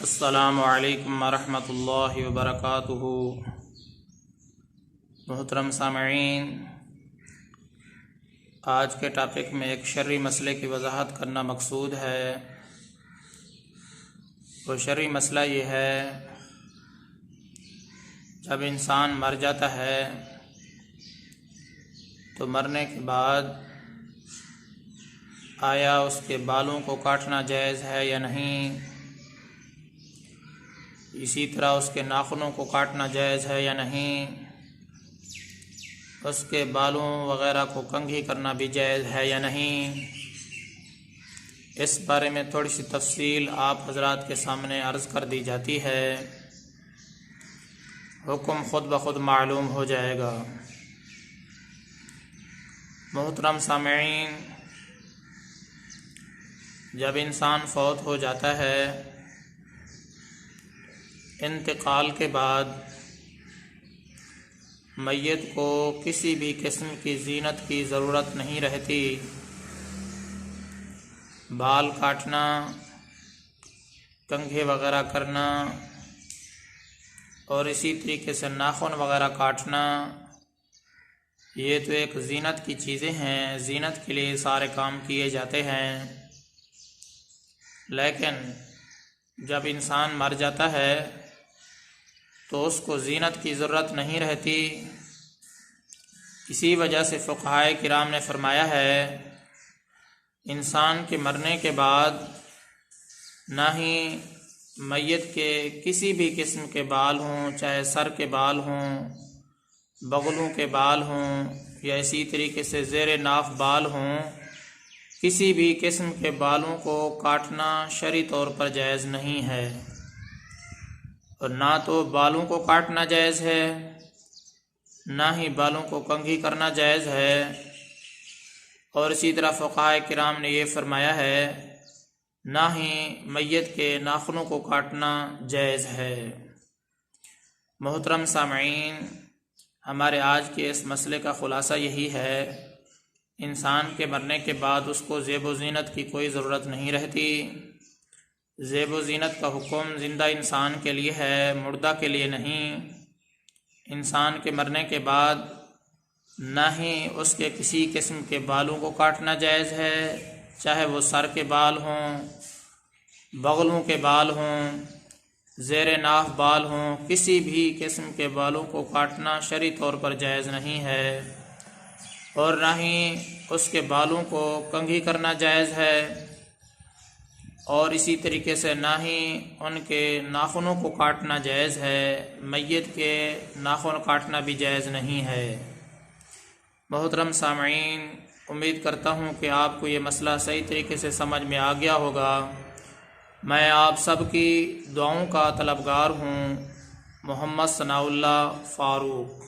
السلام علیکم ورحمۃ اللہ وبرکاتہ۔ محترم سامعین، آج کے ٹاپک میں ایک شرعی مسئلے کی وضاحت کرنا مقصود ہے۔ وہ شرعی مسئلہ یہ ہے، جب انسان مر جاتا ہے تو مرنے کے بعد آیا اس کے بالوں کو کاٹنا جائز ہے یا نہیں، اسی طرح اس کے ناخنوں کو کاٹنا جائز ہے یا نہیں، اس کے بالوں وغیرہ کو کنگھی کرنا بھی جائز ہے یا نہیں، اس بارے میں تھوڑی سی تفصیل آپ حضرات کے سامنے عرض کر دی جاتی ہے۔ حکم خود بخود معلوم ہو جائے گا۔ محترم سامعین، جب انسان فوت ہو جاتا ہے، انتقال کے بعد میت کو کسی بھی قسم کی زینت کی ضرورت نہیں رہتی۔ بال کاٹنا، کنگھے وغیرہ کرنا اور اسی طریقے سے ناخن وغیرہ کاٹنا، یہ تو ایک زینت کی چیزیں ہیں، زینت کے لیے سارے کام کیے جاتے ہیں۔ لیکن جب انسان مر جاتا ہے تو اس کو زینت کی ضرورت نہیں رہتی۔ اسی وجہ سے فقہائے کرام نے فرمایا ہے، انسان کے مرنے کے بعد نہ ہی میت کے کسی بھی قسم کے بال ہوں، چاہے سر کے بال ہوں، بغلوں کے بال ہوں یا اسی طریقے سے زیر ناف بال ہوں، کسی بھی قسم کے بالوں کو کاٹنا شرعی طور پر جائز نہیں ہے۔ اور نہ تو بالوں کو کاٹنا جائز ہے، نہ ہی بالوں کو کنگھی کرنا جائز ہے۔ اور اسی طرح فقہائے کرام نے یہ فرمایا ہے، نہ ہی میت کے ناخنوں کو کاٹنا جائز ہے۔ محترم سامعین، ہمارے آج کے اس مسئلے کا خلاصہ یہی ہے، انسان کے مرنے کے بعد اس کو زیب و زینت کی کوئی ضرورت نہیں رہتی۔ زیب و زینت کا حکم زندہ انسان کے لیے ہے، مردہ کے لیے نہیں۔ انسان کے مرنے کے بعد نہ ہی اس کے کسی قسم کے بالوں کو کاٹنا جائز ہے، چاہے وہ سر کے بال ہوں، بغلوں کے بال ہوں، زیر ناف بال ہوں، کسی بھی قسم کے بالوں کو کاٹنا شرعی طور پر جائز نہیں ہے۔ اور نہ ہی اس کے بالوں کو کنگھی کرنا جائز ہے، اور اسی طریقے سے نہ ہی ان کے ناخنوں کو کاٹنا جائز ہے۔ میت کے ناخن کاٹنا بھی جائز نہیں ہے۔ محترم سامعین، امید کرتا ہوں کہ آپ کو یہ مسئلہ صحیح طریقے سے سمجھ میں آ گیا ہوگا۔ میں آپ سب کی دعاؤں کا طلبگار ہوں۔ محمد ثناء اللہ فاروق۔